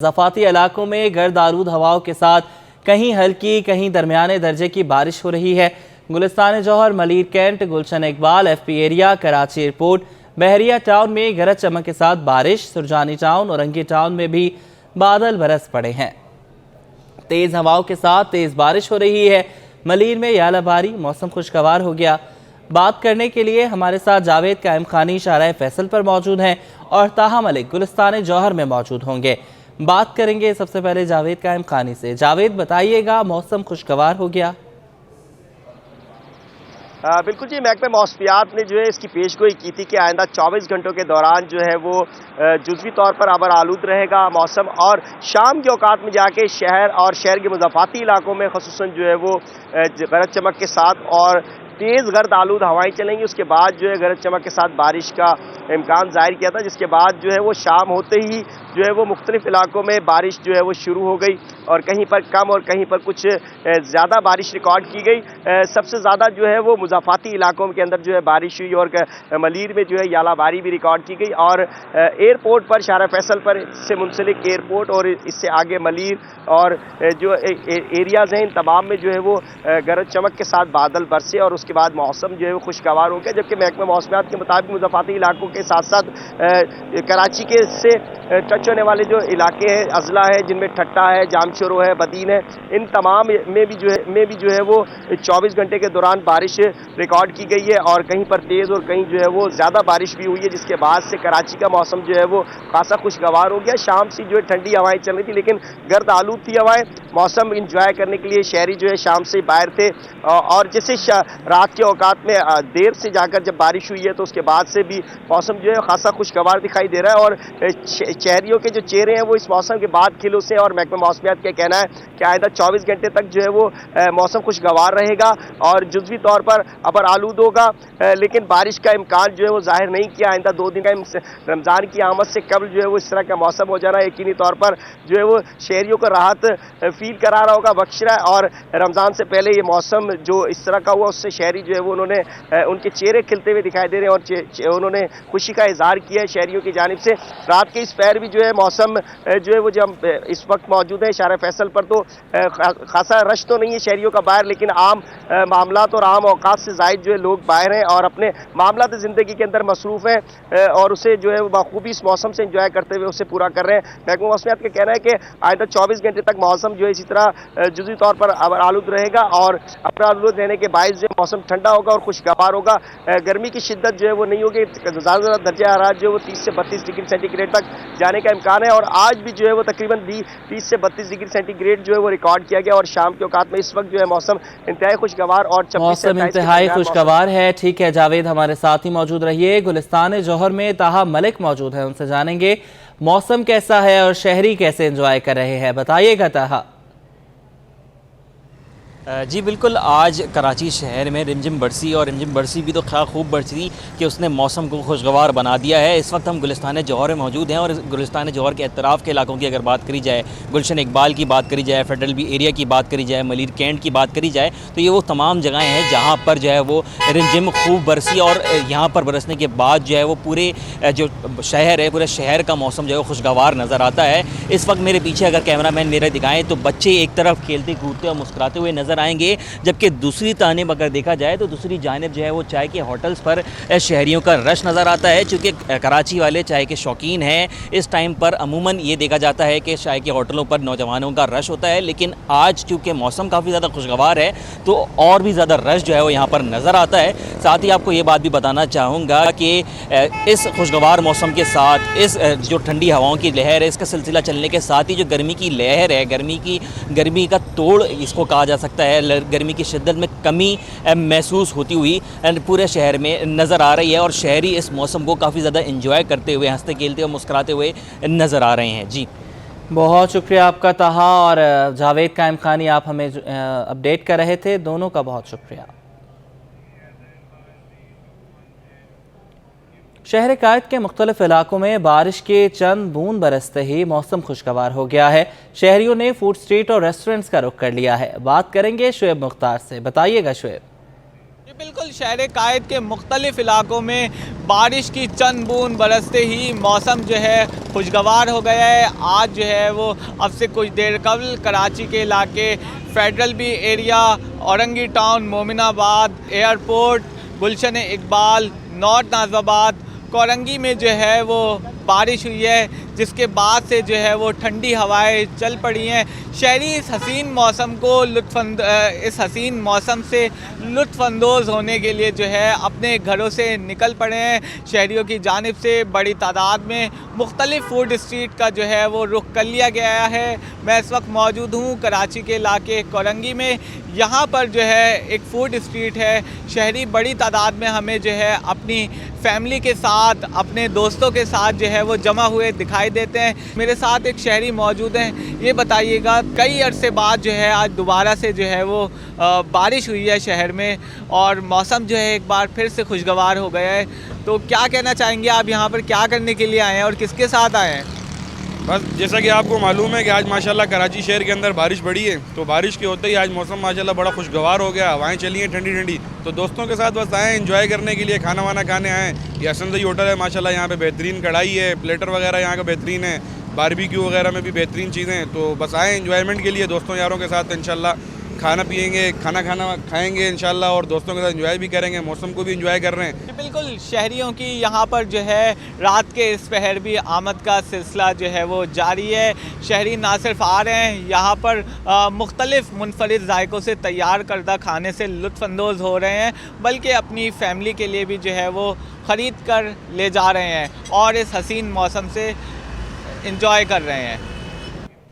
ज़फ़ाती इलाकों में गर्द आलूद हवाओं के साथ कहीं हल्की कहीं दरमियाने दर्जे की बारिश हो रही है। Gulistan Jauhar, Malir cantt, Gulshan Iqbal, FP area, Karachi airport, Bahria town में गरज चमक के साथ बारिश। सुरजानी टाउन और रंगी टाउन में भी बादल बरस पड़े हैं। तेज़ हवाओं के साथ तेज़ बारिश हो रही है। मलीर में यालाबारी, मौसम खुशगवार हो गया। बात करने के लिए हमारे साथ जावेद कायम खानी शाहराह फैसल पर मौजूद हैं और ताहा मलिक गुलिस्तान जौहर में मौजूद होंगे। बात करेंगे सबसे पहले जावेद कायम खानी से। जावेद, बताइएगा, मौसम खुशगवार हो गया? बिल्कुल जी, महकमे मौसमियात ने जो है इसकी पेशगोई की थी कि आइंदा 24 घंटों के दौरान जो है वो जुज़वी तौर पर आबर आलूद रहेगा मौसम, और शाम के औकात में जाके शहर और शहर के मुज़ाफ़ाती इलाकों में ख़ुसूसन जो है वो गरज चमक के साथ और तेज़ गर्द आलूद हवाएं चलेंगी। उसके बाद जो है गरज चमक के साथ बारिश का इम्कान ज़ाहिर किया था, जिसके बाद जो है वो शाम होते ही जो है वो मुख्तलिफ इलाकों में बारिश जो है वो शुरू हो गई और कहीं पर कम और कहीं पर कुछ ज़्यादा बारिश रिकॉर्ड की गई। सबसे ज़्यादा जो है वो मुज़ाफ़ाती इलाकों के अंदर जो है बारिश हुई और मलीर में जो है यालाबारी भी रिकॉर्ड की गई। और एयरपोर्ट पर, शाहराह फैसल पर से मुंसलिक एयरपोर्ट और इससे आगे मलीर और जो एरियाज़ हैं, इन तमाम में जो है वो गरज चमक के साथ बादल बरसे और उसके बाद मौसम जो है वो खुशगवार हो गया। जबकि महकमा मौसमियात के मुताबिक मुज़ाफ़ाती इलाकों के साथ साथ कराची के से टच होने वाले जो इलाके हैं, अजला है, जिनमें ठट्टा है, जामशोरो है, बदीन है, इन तमाम में भी जो है वो 24 घंटे के दौरान बारिश रिकॉर्ड की गई है और कहीं पर तेज़ और कहीं जो है वो ज़्यादा बारिश भी हुई है, जिसके बाद से कराची का मौसम जो है वो खासा खुशगवार हो गया। शाम से जो है ठंडी हवाएं चल रही थी, लेकिन गर्द आलूद थी हवाएं। मौसम इंजॉय करने के लिए शहरी जो है शाम से बाहर थे और जैसे रात के औकात में देर से जाकर जब बारिश हुई है तो उसके बाद से भी मौसम जो है खासा खुशगवार दिखाई दे रहा है और शहरियों के जो चेहरे हैं वो इस मौसम के बाद खिले से। और महकमा मौसमियात का कहना है कि आइंदा 24 घंटे तक जो है वो मौसम खुशगवार रहेगा और जुज़वी तौर पर अबर आलूद होगा, लेकिन बारिश का इम्कान जो है वो जाहिर नहीं किया। आइंदा 2 दिन का रमज़ान की आमद से कबल जो है वो इस तरह का मौसम हो जाना यकीनी तौर पर जो है वो शहरियों को राहत फील करा रहा होगा, बख्श रहा है। और रमज़ान से पहले ये मौसम जो इस तरह का हुआ उससे शहरी जो है वो उन्होंने उनके चेहरे खिलते हुए दिखाई दे रहे हैं और उन्होंने खुशी का इजहार किया है शहरियों की जानिब से। रात के इस पहर भी जो है मौसम जो है वो जब इस वक्त मौजूद है शाहराह फैसल पर तो खासा रश तो नहीं है शहरियों का बाहर, लेकिन आम मामलात और आम औकात से ज़ायद जो है लोग बाहर हैं और अपने मामलात ज़िंदगी के अंदर मसरूफ़ हैं और उसे जो है वो बखूबी इस मौसम से इंजॉय करते हुए उसे पूरा कर रहे हैं। महकमा मौसमियात का कहना है कि आइंदा 24 घंटे तक मौसम जो है इसी तरह जुज़वी तौर पर आलूद रहेगा और अपना आलूद रहने के बायस जो है मौसम ठंडा होगा और खुशगवार होगा। गर्मी की शिद्दत जो है वो नहीं होगी, ज़्यादा दर्जा हरारत जो है वो 30 से 32 डिग्री सेंटीग्रेड तक जाने का इम्कान है और आज भी जो है वो तकरीबन 30 से 32 डिग्री सेंटीग्रेड जो है वो रिकॉर्ड किया गया। और शाम के औकात में इस वक्त जो है मौसम इंतहाई खुशगवार और मौसम इंतहाई खुशगवार है। ठीक है जावेद, हमारे साथ ही मौजूद रहिए। गुलिस्तान जौहर में ताहा मलिक मौजूद है, उनसे जानेंगे मौसम कैसा है और शहरी कैसे एंजॉय कर रहे हैं। बताइएगा ताहा। जी बिल्कुल, आज कराची शहर में रिमझिम बरसी और रिमझिम बरसी भी तो खूब बरसी कि उसने मौसम को खुशगवार बना दिया है। इस वक्त हम गुलिस्तान जौहर में मौजूद हैं और गुलिस्तान जौहर के अतराफ़ के इलाकों की अगर बात करी जाए, गुलशन इकबाल की बात करी जाए, फेडरल बी एरिया की बात करी जाए, मलीर कैंट की बात करी जाए, तो ये वो तमाम जगहें हैं जहाँ पर जो है वो रिमझिम खूब बरसी और यहाँ पर बरसने के बाद जो है वो पूरे जो शहर है, पूरे शहर का मौसम जो है वो खुशगवार नज़र आता है। इस वक्त मेरे पीछे अगर कैमरा मैन मेरे दिखाएँ तो बच्चे एक तरफ खेलते कूदते और मुस्कुराते हुए नज़र आएंगे, जबकि दूसरी जानिब अगर देखा जाए तो दूसरी जानिब जो है वो चाय के होटल्स पर शहरियों का रश नज़र आता है। चूँकि कराची वाले चाय के शौकीन हैं, इस टाइम पर अमूमन ये देखा जाता है कि चाय के होटलों पर नौजवानों का रश होता है, लेकिन आज चूँकि मौसम काफ़ी ज़्यादा खुशगवार है तो और भी ज़्यादा रश जो है वो यहाँ पर नज़र आता है। साथ ही आपको ये बात भी बताना चाहूँगा कि इस खुशगवार मौसम के साथ इस जो ठंडी हवाओं की लहर है, इसका सिलसिला चलने के साथ ही जो गर्मी की लहर है, गर्मी का तोड़ इसको कहा जा सकता है, गर्मी की शिद्दत में कमी महसूस होती हुई पूरे शहर में नज़र आ रही है और शहरी इस मौसम को काफ़ी ज़्यादा एंजॉय करते हुए, हंसते खेलते और मुस्कुराते हुए नज़र आ रहे हैं। जी बहुत शुक्रिया आपका ताहा और जावेद कायम खानी, आप हमें अपडेट कर रहे थे। दोनों का बहुत शुक्रिया। शहर कायद के मुख्तलिफ इलाकों में बारिश के चंद बूंद बरसते ही मौसम खुशगवार हो गया है। शहरियों ने फूड स्ट्रीट और रेस्टोरेंट्स का रुख कर लिया है। बात करेंगे शुएब मुख्तार से। बताइएगा शुएब। बिल्कुल, शहर कायद के मुख्तलिफ इलाकों में बारिश की चंद बूंद बरसते ही मौसम जो है खुशगवार हो गया है। आज जो है वो अब से कुछ देर कबल कराची के इलाके federal B area, Orangi town, Mominabad airport, Gulshan Iqbal, north Nazabad, Korangi में जो है वो बारिश हुई है, जिसके बाद से जो है वो ठंडी हवाएं चल पड़ी हैं। शहरी इस हसीन मौसम से लुत्फ़अंदोज़ होने के लिए जो है अपने घरों से निकल पड़े हैं। शहरियों की जानिब से बड़ी तादाद में मुख्तलिफ़ फूड स्ट्रीट का जो है वो रुख कर लिया गया है। मैं इस वक्त मौजूद हूँ कराची के इलाके कोरंगी में। यहाँ पर जो है एक फूड स्ट्रीट है। शहरी बड़ी तादाद में हमें जो है अपनी फैमिली के साथ, अपने दोस्तों के साथ जो है वो जमा हुए दिखाई देते हैं। मेरे साथ एक शहरी मौजूद हैं। ये बताइएगा, कई अरसे बाद जो है आज दोबारा से जो है वो बारिश हुई है शहर में और मौसम जो है एक बार फिर से खुशगवार हो गया है, तो क्या कहना चाहेंगे आप? यहाँ पर क्या करने के लिए आए हैं और किसके साथ आए हैं? बस जैसा कि आपको मालूम है कि आज माशाल्लाह कराची शहर के अंदर बारिश पड़ी है, तो बारिश के होते ही आज मौसम माशाल्लाह बड़ा खुशगवार हो गया, हवाएं चली हैं ठंडी ठंडी। तो दोस्तों के साथ बस आए एंजॉय करने के लिए, खाना वाना खाने आए। ये हसन होटल है माशाल्लाह, यहाँ पे बेहतरीन कढ़ाई है, प्लेटर वगैरह यहाँ का बेहतरीन है, बारबेक्यू वगैरह में भी बेहतरीन चीज़ें हैं। तो बस आए एंजॉयमेंट के लिए दोस्तों यारों के साथ। इंशाल्लाह खाना पिएंगे, खाना खाएंगे इंशाल्लाह, और दोस्तों के साथ एंजॉय भी करेंगे, मौसम को भी एंजॉय कर रहे हैं। बिल्कुल, शहरियों की यहाँ पर जो है रात के इस पहर भी आमद का सिलसिला जो है वो जारी है। शहरी ना सिर्फ आ रहे हैं यहाँ पर मुख्तलिफ़ मुनफरिद जायकों से तैयार करदा खाने से लुत्फ़अंदोज़ हो रहे हैं, बल्कि अपनी फैमिली के लिए भी जो है वो ख़रीद कर ले जा रहे हैं और इस हसीन मौसम से इंजॉय कर रहे हैं।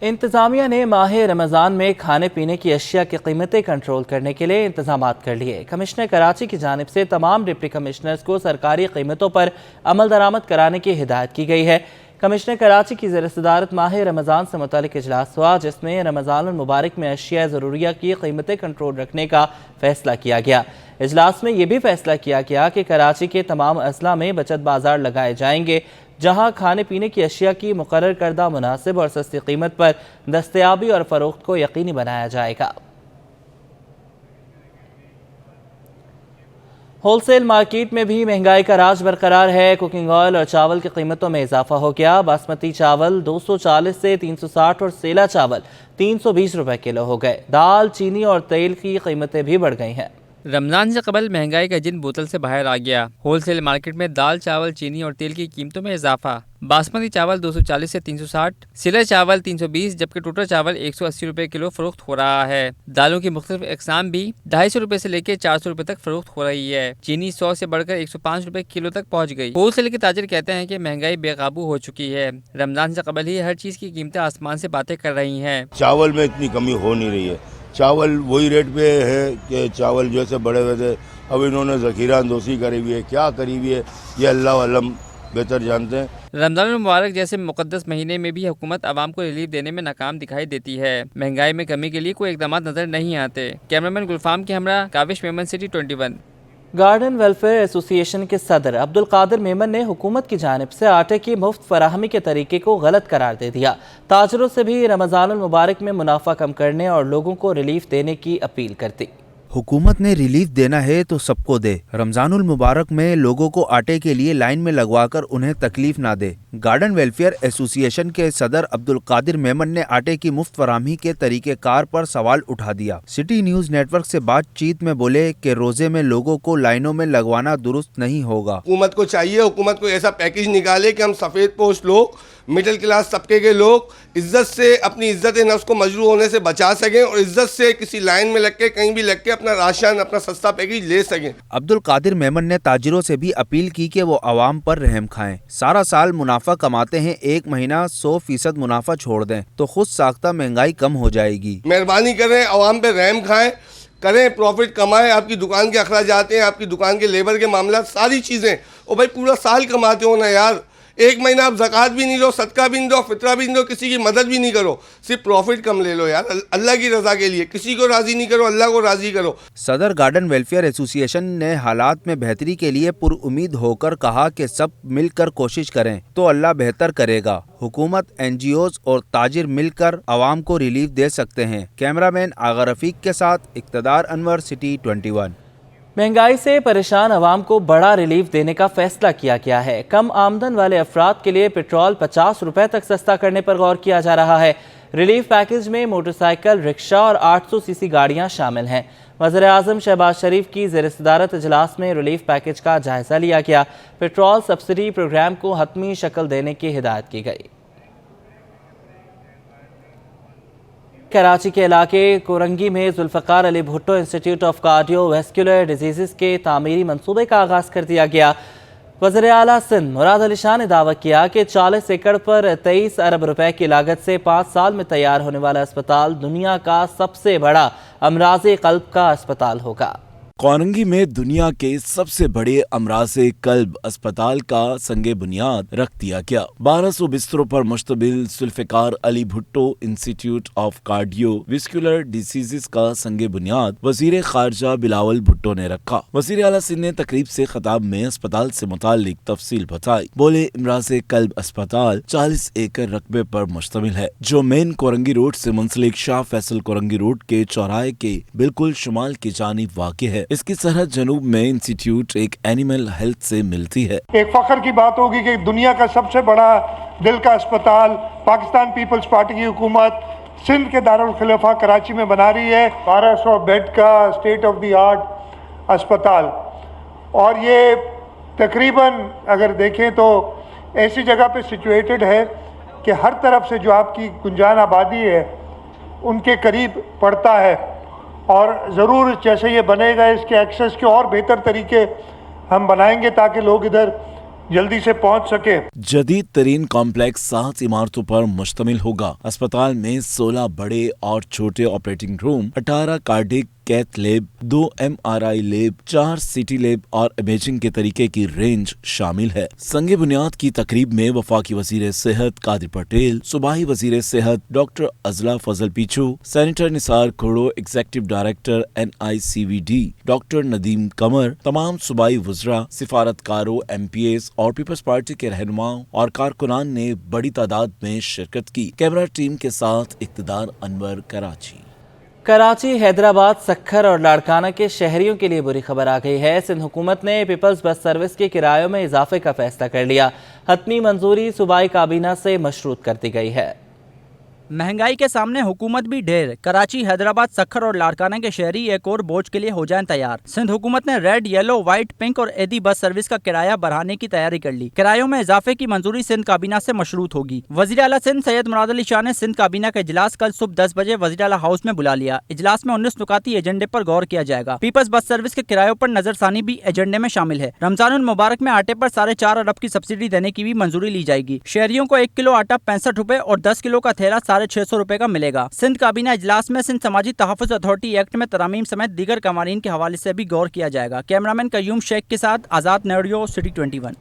इंतज़ामिया ने माह रमज़ान में खाने पीने की अशिया की कीमतें कंट्रोल करने के लिए इंतज़ामात कर लिए। कमिश्नर कराची की जानिब से तमाम डिप्टी कमिश्नर्स को सरकारी कीमतों पर अमल दरामद कराने की हिदायत की गई है। कमिश्नर कराची की ज़ेर सदारत माह रमज़ान से मुतालिक इजलास हुआ, जिसमें रमज़ानुल मुबारक में अशिया ज़रूरिया की कीमतें कंट्रोल रखने का फैसला किया गया। इजलास में यह भी फैसला किया गया कि कराची के तमाम अजला में बचत बाजार लगाए जाएंगे, जहां खाने पीने की अशिया की मुकर्रर करदा मुनासिब और सस्ती कीमत पर दस्तयाबी और फ़रोख्त को यकीनी बनाया जाएगा। होलसेल मार्केट में भी महंगाई का राज बरकरार है। कुकिंग ऑयल और चावल की कीमतों में इजाफा हो गया। बासमती चावल 240 से 360 और सेला चावल 320 रुपए किलो हो गए। दाल, चीनी और तेल की कीमतें भी बढ़ गई हैं। रमज़ान से कबल महंगाई का जिन बोतल से बाहर आ गया। होलसेल मार्केट में दाल, चावल, चीनी और तेल की कीमतों में इजाफा। बासमती चावल 240 से 360, सिला चावल 320, जबकि टोटा चावल 180 रुपए किलो फरोख्त हो रहा है। दालों की मुख्तलिफ अक़साम भी 250 रुपए से लेकर 400 रुपए तक फरोख्त हो रही है। चीनी 100 से बढ़कर 105 रुपए किलो तक पहुँच गई। होलसेल के ताजिर कहते हैं कि महंगाई बेकाबू हो चुकी है। रमज़ान से कबल ही हर चीज़ की कीमतें आसमान से बातें कर रही हैं। चावल में इतनी कमी हो नहीं रही है, चावल वही रेट पे है कि चावल जैसे बड़े हुए थे। अब इन्होंने ज़ख़ीरा अंदोसी करी हुई है, क्या करी हुई है ये अल्लाह अलम बेहतर जानते हैं। रमज़ानुल मुबारक जैसे मुक़द्दस महीने में भी हुकूमत आवाम को रिलीफ देने में नाकाम दिखाई देती है। महंगाई में कमी के लिए कोई इक़दाम नज़र नहीं आते। कैमरामैन गुलफाम के हमरा Kavish Memon, city 21। Garden welfare association के सदर अब्दुल कादिर मेमन ने हुकूमत की जानिब से आटे की मुफ्त फराहमी के तरीके को गलत करार दे दिया। ताजरों से भी रमज़ानुल मुबारक में मुनाफा कम करने और लोगों को रिलीफ देने की अपील करती। हुकूमत ने रिलीफ देना है तो सबको दे। रमजानुल मुबारक में लोगों को आटे के लिए लाइन में लगवाकर उन्हें तकलीफ ना दे। गार्डन वेलफेयर एसोसिएशन के सदर अब्दुल कादिर मेमन ने आटे की मुफ्त फराहमी के तरीक़ेकार पर सवाल उठा दिया। सिटी न्यूज़ नेटवर्क से बातचीत में बोले कि रोजे में लोगों को लाइनों में लगवाना दुरुस्त नहीं होगा। हुकूमत को चाहिए, हुकूमत को ऐसा पैकेज निकाले कि हम सफ़ेद पोस्ट लोग, मिडिल क्लास तबके के लोग इज्जत से अपनी इज्जत नफ्स को मजरूह होने से बचा सकें और इज्जत से किसी लाइन में लग के कहीं भी लग के अपना राशन, अपना सस्ता पैकेज ले सकें। अब्दुल कादिर मेमन ने ताजिरों से भी अपील की कि वो आवाम पर रहम खाएं। सारा साल मुनाफा कमाते हैं, एक महीना 100% मुनाफा छोड़ दें तो खुद साख्ता महंगाई कम हो जाएगी। मेहरबानी करें, आवाम पे रहम खाएं, करें, प्रॉफिट कमाएं। आपकी दुकान के अखराजात हैं, आपकी दुकान के लेबर के मामला, सारी चीज़ें। और भाई पूरा साल कमाते हो ना यार, एक महीना आप ज़कात भी नहीं दो, सदका भी नहीं दो, फितरा भी नहीं दो, किसी की मदद भी नहीं करो, सिर्फ प्रॉफिट कम ले लो यार, अल्लाह की रज़ा के लिए। किसी को राज़ी नहीं करो, अल्लाह को राज़ी करो। सदर गार्डन वेलफेयर एसोसिएशन ने हालात में बेहतरी के लिए पुरुम्मीद होकर कहा कि सब मिलकर कोशिश करें तो अल्लाह बेहतर करेगा। हुकूमत, NGOs और ताजिर मिलकर आवाम को रिलीफ दे सकते हैं। कैमरामैन आगा रफीक के साथ इक़्तिदार अनवर, सिटी 21। महंगाई से परेशान आवाम को बड़ा रिलीफ देने का फैसला किया गया है। कम आमदन वाले अफराद के लिए पेट्रोल 50 रुपए तक सस्ता करने पर गौर किया जा रहा है। रिलीफ पैकेज में मोटरसाइकिल, रिक्शा और 800 सीसी गाड़ियां शामिल हैं। वज़ीर आज़म शहबाज शरीफ की ज़ेर सदारत इजलास में रिलीफ पैकेज का जायजा लिया गया। पेट्रोल सब्सिडी प्रोग्राम को हतमी शक्ल देने की हिदायत की गई। कराची के इलाके कोरंगी में Zulfikar Ali Bhutto institute of cardiovascular disease के तामीरी मंसूबे का आगाज़ कर दिया गया। वज़ीर आला सिंध मुराद अली शाह ने दावा किया कि 40 एकड़ पर 23 अरब रुपए की लागत से 5 साल में तैयार होने वाला अस्पताल दुनिया का सबसे बड़ा अमराज़े क़ल्ब का अस्पताल होगा। कोरंगी में दुनिया के सबसे बड़े अमराज़े क़ल्ब अस्पताल का संगे बुनियाद रख दिया गया। 1200 बिस्तरों पर मुश्तमिल Zulfikar Ali Bhutto institute of cardiovascular disease का संगे बुनियाद वज़ीर ख़ारजा बिलावल भुट्टो ने रखा। वज़ीर आला सिंध ने तकरीब से खिताब में अस्पताल से मुताल्लिक तफसील बताई। बोले, अमराज़े क़ल्ब अस्पताल 40 एकड़ रकबे पर मुश्तमिल है, जो मेन कोरंगी रोड से मुंसलिक शाह फैसल कोरंगी रोड के चौराहे के बिल्कुल शुमाल की जानिब वाक़ है। इसकी सरहद जनूब में इंस्टीट्यूट एक एनिमल हेल्थ से मिलती है। एक फख्र की बात होगी कि दुनिया का सबसे बड़ा दिल का अस्पताल पाकिस्तान पीपल्स पार्टी की हुकूमत सिंध के दारुल खिलाफा कराची में बना रही है। 1200 बेड का स्टेट ऑफ द आर्ट अस्पताल, और ये तकरीबन अगर देखें तो ऐसी जगह पे सिचुएटेड है कि हर तरफ से जो आपकी गुंजान आबादी है उनके करीब पड़ता है, और ज़रूर जैसे ये बनेगा इसके एक्सेस के और बेहतर तरीके हम बनाएंगे ताकि लोग इधर जल्दी से पहुंच सके। जदीद तरीन कॉम्प्लेक्स 7 इमारतों पर मुश्तमिल होगा। अस्पताल में 16 बड़े और छोटे operating room, 18 cardiac cath lab, 2 MRI lab, 4 CT lab और इमेजिंग के तरीके की रेंज शामिल है। संगे बुनियाद की तकरीब में वफाकी वजीर सेहत कादिर पटेल, सूबाई वजीर सेहत doctor Azla Fazal Pichu, senator Nisar Khoro, executive director NICVD doctor Nadeem Qamar, तमाम सूबाई वज़रा, सिफारतकारों, MPs और पीपल्स पार्टी के रहनुमाओं और कारकुनान ने बड़ी तादाद में शिरकत की। कैमरा टीम के साथ इक़्तिदार अनवर, कराची। कराची, हैदराबाद, सक्खर और लाड़काना के शहरियों के लिए बुरी खबर आ गई है। सिंध हुकूमत ने पीपल्स बस सर्विस के किरायों में इजाफे का फैसला कर लिया। हतमी मंजूरी सूबाई काबीना से मशरूत कर दी गई है। महंगाई के सामने हुकूमत भी ढेर। कराची, हैदराबाद, सक्खर और लाड़काना के शहरी एक और बोझ के लिए हो जाएं तैयार। सिंध हुकूमत ने रेड, येलो, व्हाइट, पिंक और एदी बस सर्विस का किराया बढ़ाने की तैयारी कर ली। किरायों में इजाफे की मंजूरी सिंध काबीना से मशरूत होगी। वज़ीर आला सिंध सैयद मुराद अली शाह ने सिंध काबीना का इजलास कल सुबह 10 बजे वज़ीर आला हाउस में बुला लिया। इजलास में 19 नुकाती एजेंडे पर गौर किया जाएगा। पीपल्स बस सर्विस के किरायों पर नजरसानी भी एजेंडे में शामिल है। रमजानुल मुबारक में आटे पर 4.5 अरब की सब्सिडी देने की भी मंजूरी ली जाएगी। शहरियों को 1 किलो आटा 65 रुपए और 10 किलो का थैला 650 रुपए का मिलेगा। सिंध काबीना इजलास में सिंध समाजी तहफ़्फ़ुज़ अथॉरिटी एक्ट में तरामीम समेत दीगर कवानीन के हवाले से भी गौर किया जाएगा। कैमरामैन कयूम शेख के साथ आज़ाद नेडियो, सिटी 21।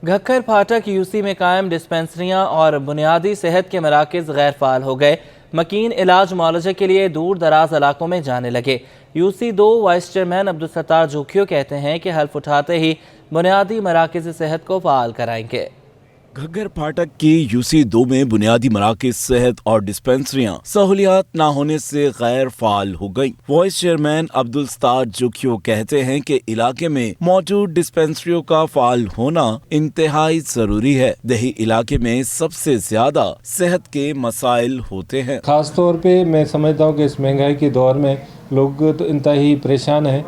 घक्कर फाटक यूसी में कायम डिस्पेंसरियां और बुनियादी सेहत के मराकज़ गैर फाल हो गए। मकीन इलाज मुआलजे के लिए दूर दराज इलाकों में जाने लगे। UC 2 vice chairman Abdul Sattar Jokhio कहते हैं कि हल्फ उठाते ही बुनियादी मराकज़ सेहत को फाल कराएंगे। घग्गर फाटक की यूसी 2 में बुनियादी मराकज़ सेहत और डिस्पेंसरियां सहूलियात न होने से गैर फाल हो गयी। वाइस चेयरमैन अब्दुल सत्तार जोखियो कहते हैं कि इलाके में मौजूद डिस्पेंसरियों का फाल होना इंतहाई जरूरी है। दही इलाके में सबसे ज्यादा सेहत के मसाइल होते हैं। खास तौर पे मैं समझता हूँ कि इस महंगाई के दौर में लोग तो इंतहाई परेशान हैं,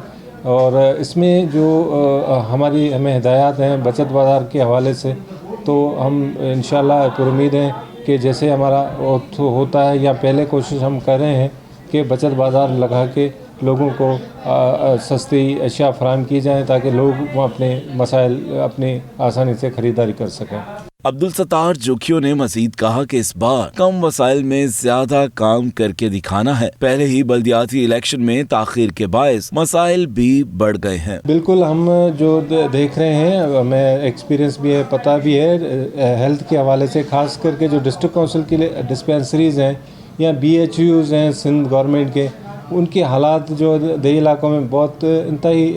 और इसमें जो हमें हिदायत हैं बचत बाज़ार के हवाले से, तो हम इंशाल्लाह पर उम्मीद है कि जैसे हमारा होता है या पहले कोशिश हम कर रहे हैं कि बचत बाज़ार लगा के लोगों को सस्ती अशिया फराहम की जाए ताकि लोग अपने मसाइल अपनी आसानी से ख़रीदारी कर सकें। अब्दुल सत्तार जोखियो ने मजीद कहा कि इस बार कम वसाइल में ज्यादा काम करके दिखाना है। पहले ही बल्दियाती इलेक्शन में ताखीर के बायस मसाइल भी बढ़ गए हैं। बिल्कुल, हम जो देख रहे हैं, हमें एक्सपीरियंस भी है, पता भी है हेल्थ के हवाले से, खास करके जो डिस्ट्रिक्ट काउंसिल के लिए डिस्पेंसरीज हैं या BHUs हैं सिंध गवर्नमेंट के, उनके हालात जो देही इलाकों में बहुत इंतहाई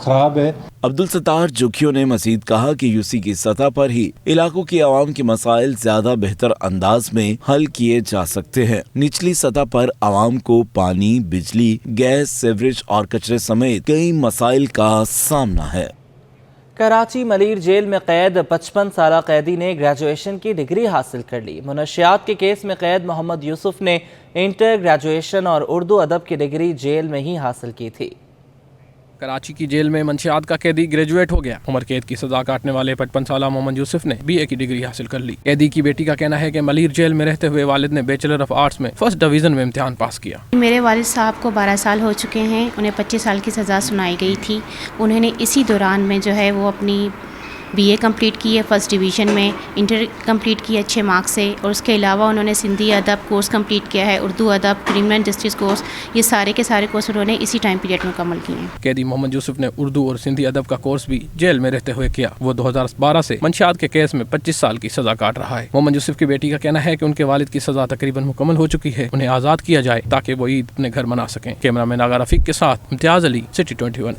ख़राब है। अब्दुल सत्तार जुखियो ने मजीद कहा कि यूसी की सतह पर ही इलाकों की आवाम के मसाइल ज्यादा बेहतर अंदाज में हल किए जा सकते हैं। निचली सतह पर आवाम को पानी, बिजली, गैस, सीवरेज और कचरे समेत कई मसाइल का सामना है। कराची मलीर जेल में कैद 55 साला कैदी ने ग्रेजुएशन की डिग्री हासिल कर ली। मुनशियात के केस में कैद मोहम्मद यूसुफ ने इंटर ग्रेजुएशन और उर्दू अदब की डिग्री जेल में ही हासिल की थी। कराची की जेल में मंशियात का कैदी ग्रेजुएट हो गया। उम्र कैद की सजा काटने वाले 55 साला मोहम्मद यूसुफ ने BA की डिग्री हासिल कर ली। कैदी की बेटी का कहना है कि मलीर जेल में रहते हुए वालिद ने बैचलर ऑफ आर्ट्स में फर्स्ट डिवीजन में इम्तिहान पास किया। मेरे वालिद साहब को 12 साल हो चुके हैं, उन्हें 25 साल की सज़ा सुनाई गई थी। उन्होंने इसी दौरान में जो है वो अपनी BA कंप्लीट की है फर्स्ट डिवीज़न में, इंटर कंप्लीट की है अच्छे मार्क्स से, और उसके अलावा उन्होंने सिंधी अदब कोर्स कंप्लीट किया है, उर्दू अदब, क्रिमिनल जस्टिस कोर्स, ये सारे के सारे कोर्स उन्होंने इसी टाइम पीरियड में मुकम्मल किए हैं। कैदी मोहम्मद यूसुफ ने उर्दू और सिंधी अदब का कोर्स भी जेल में रहते हुए किया। वो 2012 से मंशियात के केस में 25 साल की सजा काट रहा है। मोहम्मद यूसुफ की बेटी का कहना है कि उनके वालिद की सजा तकरीबन मुकम्मल हो चुकी है, उन्हें आज़ाद किया जाए ताकि वो ईद अपने घर मना सकें। कैमरामैन आगा रफीक के साथ इम्तियाज़ अली, सिटी 21।